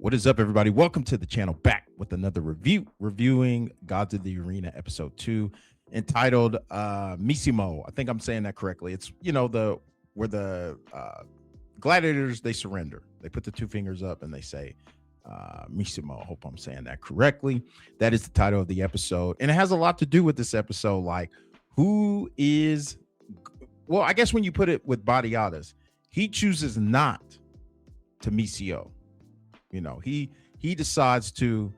What is up, everybody? Welcome to the channel, back with another reviewing Gods of the Arena episode 2, entitled Missimo. I think I'm saying that correctly. It's the where the gladiators, they surrender. They put the two fingers up and they say Missimo. I hope I'm saying that correctly. That is the title of the episode, and it has a lot to do with this episode. Like, who is, well, I guess when you put it with Badiatas, he chooses not to Missio. He decides to,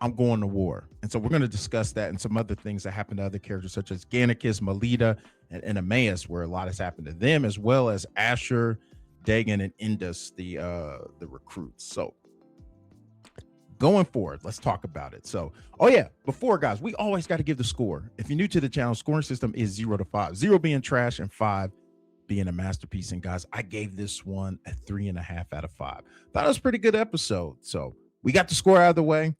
I'm going to war. And so we're going to discuss that and some other things that happen to other characters, such as Gannicus, Melita, and Emmaus, where a lot has happened to them, as well as Asher, Dagon, and Indus, the recruits. So going forward, let's talk about it. So, before, guys, we always got to give the score. If you're new to the channel, scoring system is 0 to 5, 0 being trash and 5 being a masterpiece. And guys, I gave this one a 3.5 out of 5. Thought it was a pretty good episode. So we got the score out of the way.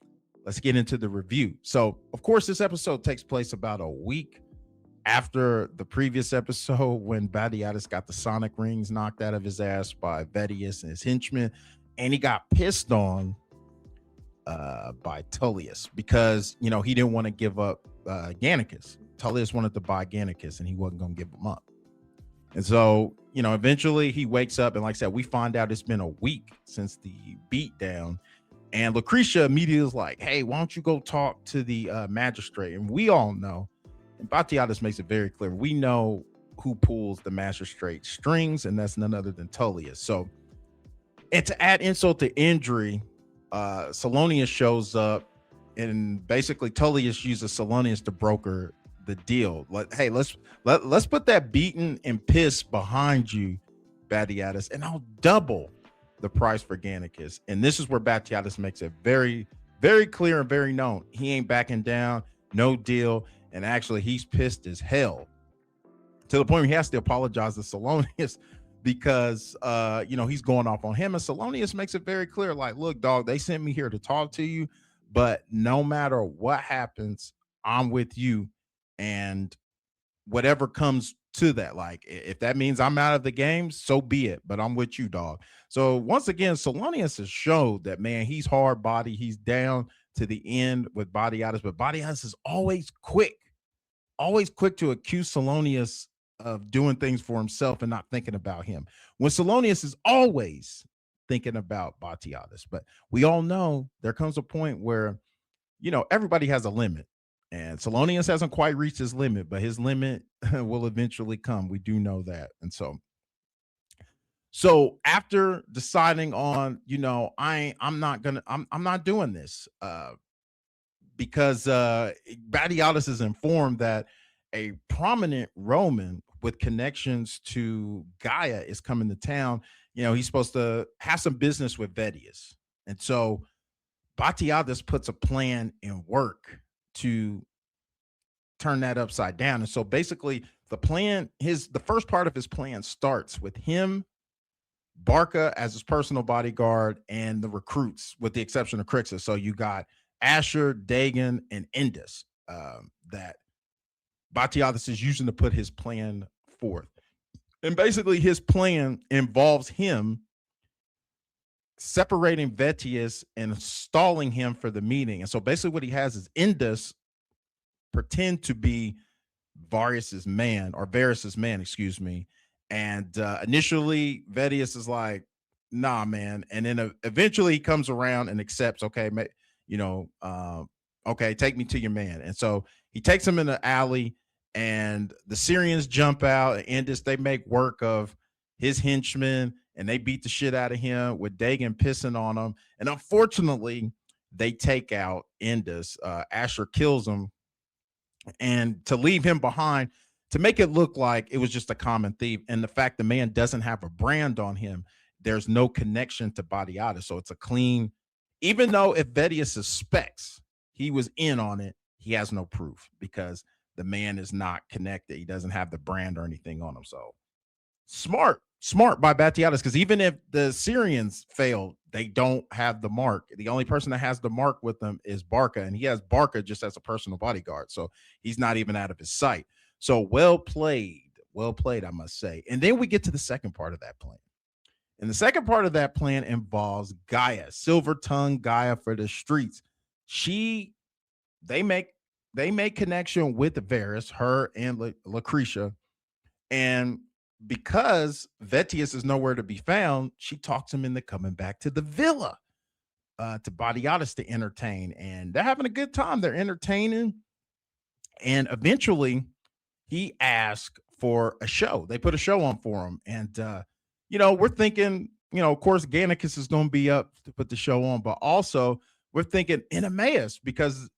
Let's get into the review. So, of course, this episode takes place about a week after the previous episode, when Badiatus got the sonic rings knocked out of his ass by Vedius and his henchmen, and he got pissed on by Tullius because he didn't want to give up Gannicus. Tullius wanted to buy Gannicus, and he wasn't going to give him up. And so, eventually he wakes up, and like I said, we find out it's been a week since the beatdown. And Lucretia immediately is like, hey, why don't you go talk to the magistrate? And we all know, and Batiatus makes it very clear, we know who pulls the magistrate strings, and that's none other than Tullius. So, and to add insult to injury, Salonius shows up, and basically Tullius uses Salonius to broker the deal. Like, hey, let's put that beaten and piss behind you, Batiatus, and I'll double the price for Gannicus. And this is where Batiatus makes it very, very clear and very known. He ain't backing down, no deal. And actually, he's pissed as hell, to the point where he has to apologize to Salonius because he's going off on him. And Salonius makes it very clear, like, look, dog, they sent me here to talk to you, but no matter what happens, I'm with you. And whatever comes to that, like, if that means I'm out of the game, so be it, but I'm with you, dog. So once again, Salonius has showed that, man, he's hard body. He's down to the end with Badiatus, but Badiatus is always quick to accuse Salonius of doing things for himself and not thinking about him, when Salonius is always thinking about Batiatus. But we all know there comes a point where, everybody has a limit. And Salonius hasn't quite reached his limit, but his limit will eventually come. We do know that. And so after deciding on, I'm not doing this, because Badiatus is informed that a prominent Roman with connections to Gaia is coming to town. He's supposed to have some business with Vedius. And so Batiatus puts a plan in work to turn that upside down. And so basically the first part of his plan starts with him, Barca as his personal bodyguard, and the recruits, with the exception of Crixus. So you got Asher, Dagon, and Indus that Batiatus is using to put his plan forth. And basically his plan involves him separating Vetius and stalling him for the meeting. And so basically what he has is Indus pretend to be Varus's man, excuse me. And initially Vetius is like, nah, man. And then eventually he comes around and accepts, okay, okay, take me to your man. And so he takes him in the alley, and the Syrians jump out, and Indus, they make work of his henchmen, and they beat the shit out of him with Dagon pissing on him. And unfortunately, they take out Indus. Asher kills him, and to leave him behind, to make it look like it was just a common thief. And the fact the man doesn't have a brand on him, there's no connection to Badiatus. So it's a clean, even though if Vedius suspects he was in on it, he has no proof because the man is not connected. He doesn't have the brand or anything on him. So smart by Batiatus, because even if the Syrians fail, they don't have the mark. The only person that has the mark with them is Barca, and he has Barca just as a personal bodyguard. So he's not even out of his sight. So well played, I must say. And then we get to the second part of that plan. And the second part of that plan involves Gaia, silver tongue Gaia for the streets. She they make they make connection with Varys, her and Lucretia, and because Vetius is nowhere to be found, she talks him into coming back to the villa to Batiatus to entertain, and they're having a good time. They're entertaining, and eventually he asked for a show. They put a show on for him, and we're thinking, of course, Gannicus is going to be up to put the show on, but also we're thinking Enemaeus because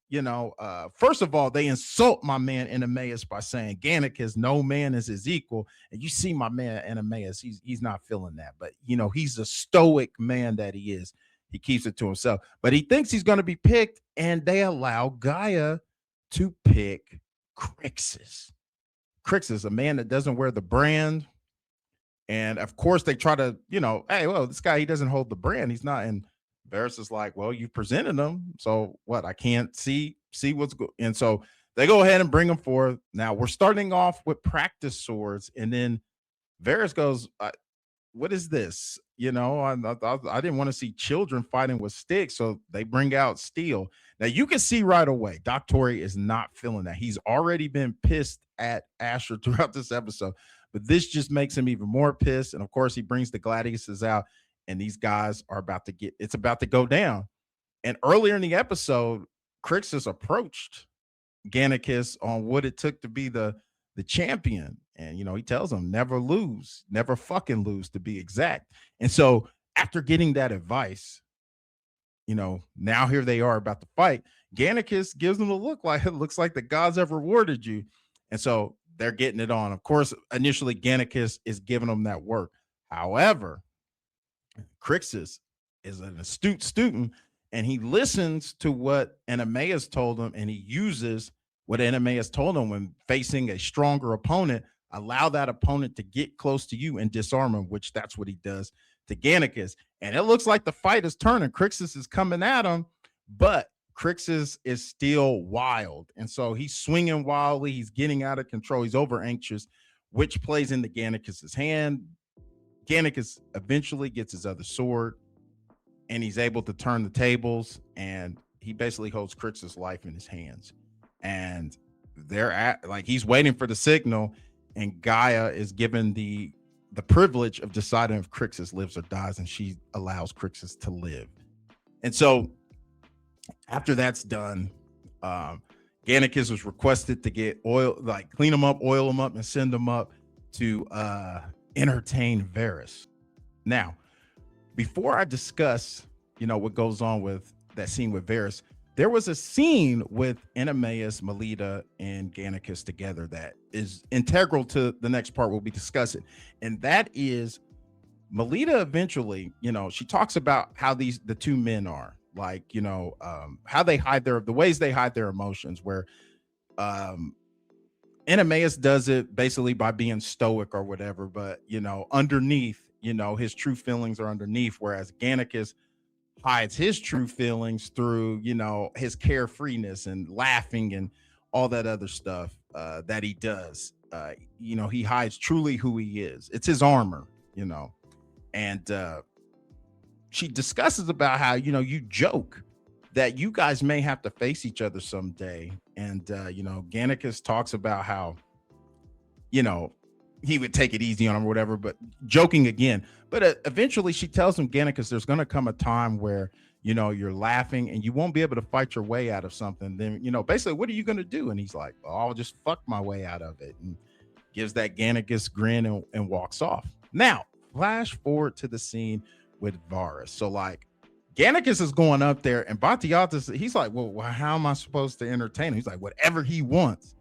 first of all, they insult my man Enemaeus by saying Gannicus, no man is his equal, and you see my man Enemaeus, he's not feeling that, but he's a stoic man that he is. He keeps it to himself, but he thinks he's going to be picked, and they allow Gaia to pick Crixus. Crixus, a man that doesn't wear the brand. And of course, they try to, hey, well, this guy, he doesn't hold the brand. He's not. And Varys is like, well, you presented him. So what? I can't see what's good. And so they go ahead and bring him forth. Now we're starting off with practice swords. And then Varys goes, what is this? I didn't want to see children fighting with sticks. So they bring out steel. Now you can see right away, Doc Torrey is not feeling that. He's already been pissed at Asher throughout this episode, but this just makes him even more pissed. And of course, he brings the gladiuses out, and these guys are it's about to go down. And earlier in the episode, Crixus approached Gannicus on what it took to be the champion. And, he tells him never lose, never fucking lose, to be exact. And so after getting that advice, now here they are about to fight. Gannicus gives them a look like it looks like the gods have rewarded you. And so they're getting it on. Of course, initially Gannicus is giving them that work. However, Crixus is an astute student, and he listens to what Enemaeus told him, and he uses what Enemaeus told him when facing a stronger opponent. Allow that opponent to get close to you and disarm him, which that's what he does to Gannicus. And it looks like the fight is turning. Crixus is coming at him, but Crixus is still wild. And so he's swinging wildly. He's getting out of control. He's over anxious, which plays into Gannicus's hand. Gannicus eventually gets his other sword, and he's able to turn the tables, and he basically holds Crixus' life in his hands. And he's waiting for the signal, and Gaia is given the privilege of deciding if Crixus lives or dies, and she allows Crixus to live. And so after that's done, Gannicus was requested to get oil, clean him up, oil him up, and send him up to entertain Varys. Now, before I discuss, what goes on with that scene with Varys, there was a scene with Enemaeus, Melita, and Gannicus together that is integral to the next part we'll be discussing. And that is Melita eventually, she talks about how the two men are, how they hide the ways they hide their emotions, where Enemaeus does it basically by being stoic or whatever, but underneath, his true feelings are underneath, whereas Gannicus hides his true feelings through, his carefreeness and laughing and all that other stuff that he does. He hides truly who he is. It's his armor, and she discusses about how, you joke that you guys may have to face each other someday. And, Gannicus talks about how, he would take it easy on him or whatever, but joking again. But eventually she tells him, Gannicus, there's going to come a time where, you're laughing and you won't be able to fight your way out of something. Then, basically, what are you going to do? And he's like, well, I'll just fuck my way out of it, and gives that Gannicus grin and walks off. Now, flash forward to the scene with Varys. So Gannicus is going up there, and Batiatus, he's like, well, how am I supposed to entertain him? He's like, whatever he wants.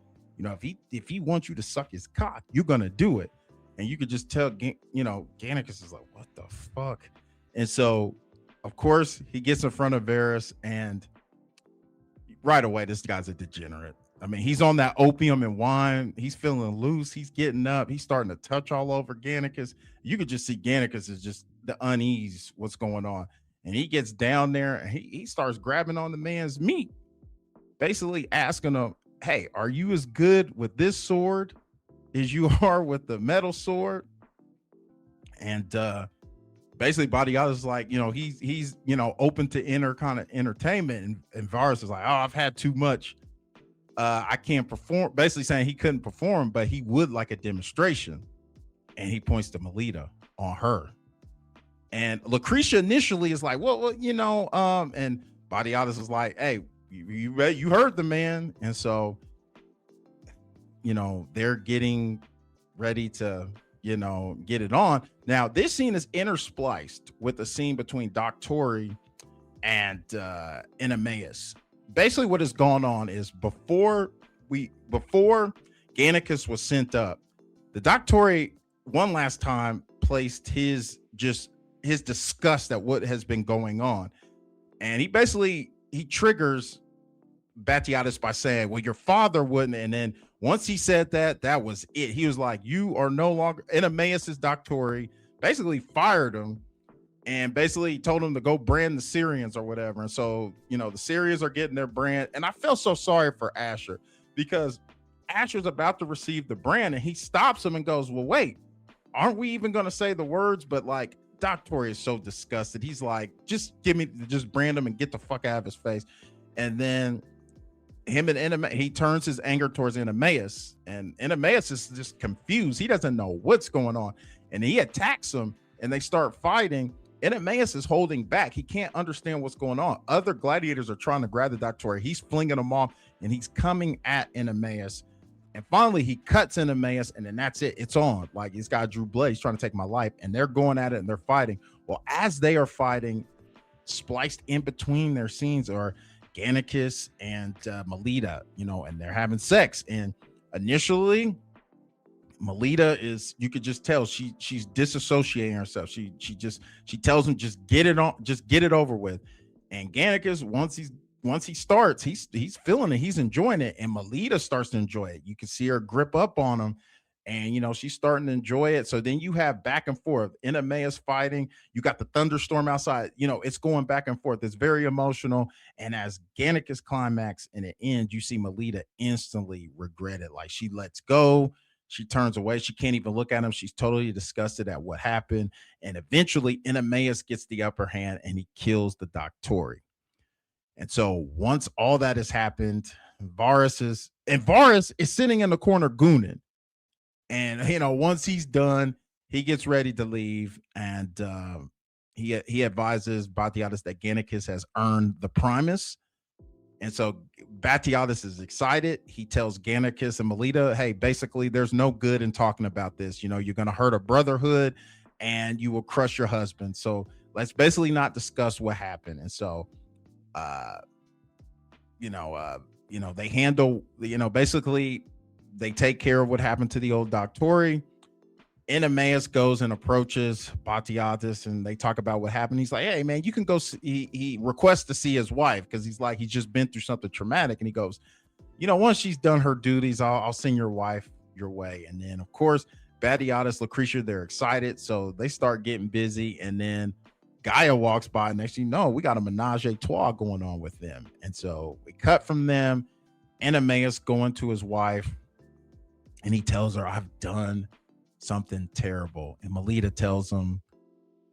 If he wants you to suck his cock, you're gonna do it. And you could just tell, Gannicus is like, what the fuck? And so, of course, he gets in front of Varys, and right away, this guy's a degenerate. I mean, he's on that opium and wine. He's feeling loose. He's getting up. He's starting to touch all over Gannicus. You could just see Gannicus is just the unease, what's going on. And he gets down there, and he starts grabbing on the man's meat, basically asking him, hey, are you as good with this sword as you are with the metal sword? And basically Batiatus is like, he's open to inner kind of entertainment, and Varus is like, oh, I've had too much. I can't perform. Basically saying he couldn't perform, but he would like a demonstration. And he points to Melita on her. And Lucretia initially is like, well, and Batiatus is like, hey, you heard the man. And so, they're getting ready to, get it on. Now, this scene is interspliced with a scene between Doctori and Emmaus. Basically, what has gone on is before Gannicus was sent up, the Doctori one last time placed his disgust at what has been going on. And he triggers Batiatus by saying, well, your father wouldn't. And then once he said that was it. He was like, you are no longer Emmaus's Doctori, basically fired him and basically told him to go brand the Syrians or whatever. And so, the Syrians are getting their brand. And I felt so sorry for Asher, because Asher's about to receive the brand and he stops him and goes, well, wait, aren't we even going to say the words? But like, Doctori is so disgusted. He's like, just brand him and get the fuck out of his face. And then he turns his anger towards Emmaus, and Emmaus is just confused. He doesn't know what's going on. And he attacks him and they start fighting. Emmaus is holding back. He can't understand what's going on. Other gladiators are trying to grab the Doctori. He's flinging them off and he's coming at Emmaus. And finally, he cuts Emmaus, and then that's it. It's on. Like, he's got Drew Blood. He's trying to take my life, and they're going at it and they're fighting. Well, as they are fighting, spliced in between their scenes are Gannicus and Melita, and they're having sex. And initially, Melita you could just tell she's disassociating herself. She tells him, just get it on, just get it over with. And Gannicus, once he starts, he's feeling it, he's enjoying it, and Melita starts to enjoy it. You can see her grip up on him, and she's starting to enjoy it. So then you have back and forth, Emmaus fighting. You got the thunderstorm outside. It's going back and forth. It's very emotional. And as Gannicus climax and it ends, you see Melita instantly regret it. Like, she lets go. She turns away. She can't even look at him. She's totally disgusted at what happened. And eventually, Emmaus gets the upper hand and he kills the Doctori. And so once all that has happened, Varus is sitting in the corner gooning. And, once he's done, he gets ready to leave. And he advises Batiatus that Gannicus has earned the Primus. And so Batiatus is excited. He tells Gannicus and Melita, hey, basically, there's no good in talking about this. You're going to hurt a brotherhood and you will crush your husband. So let's basically not discuss what happened. And so, they handle, basically they take care of what happened to the old Doctori. Emmaus goes and approaches Batiatus and they talk about what happened. He's like, hey man, you can go see, he requests to see his wife because he's like, he's just been through something traumatic. And he goes, once she's done her duties, I'll send your wife your way. And then of course, Batiatus, Lucretia, they're excited. So they start getting busy. And then Gaia walks by, and next thing you know, we got a menage a trois going on with them. And so we cut from them, and Emmaus going to his wife, and he tells her, I've done something terrible. And Melita tells him,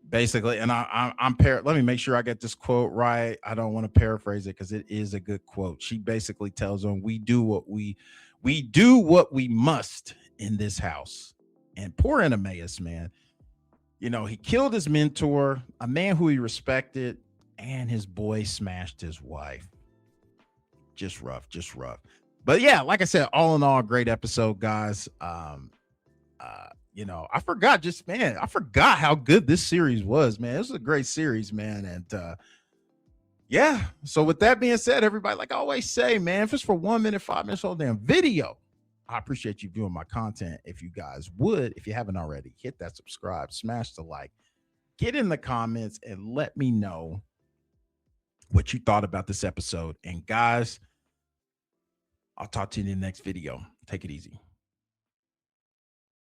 basically, and let me make sure I get this quote right. I don't want to paraphrase it because it is a good quote. She basically tells him, we do what we must in this house. And poor Emmaus, man. He killed his mentor, a man who he respected, and his boy smashed his wife. Just rough. But yeah, like I said, all in all, great episode, guys. I forgot how good this series was, man. It was a great series, man. And yeah, so with that being said, everybody, like I always say, man, if it's for 1 minute, 5 minutes, whole damn video, I appreciate you viewing my content. If you guys would, if you haven't already, hit that subscribe, smash the like, get in the comments, and let me know what you thought about this episode. And guys, I'll talk to you in the next video. Take it easy.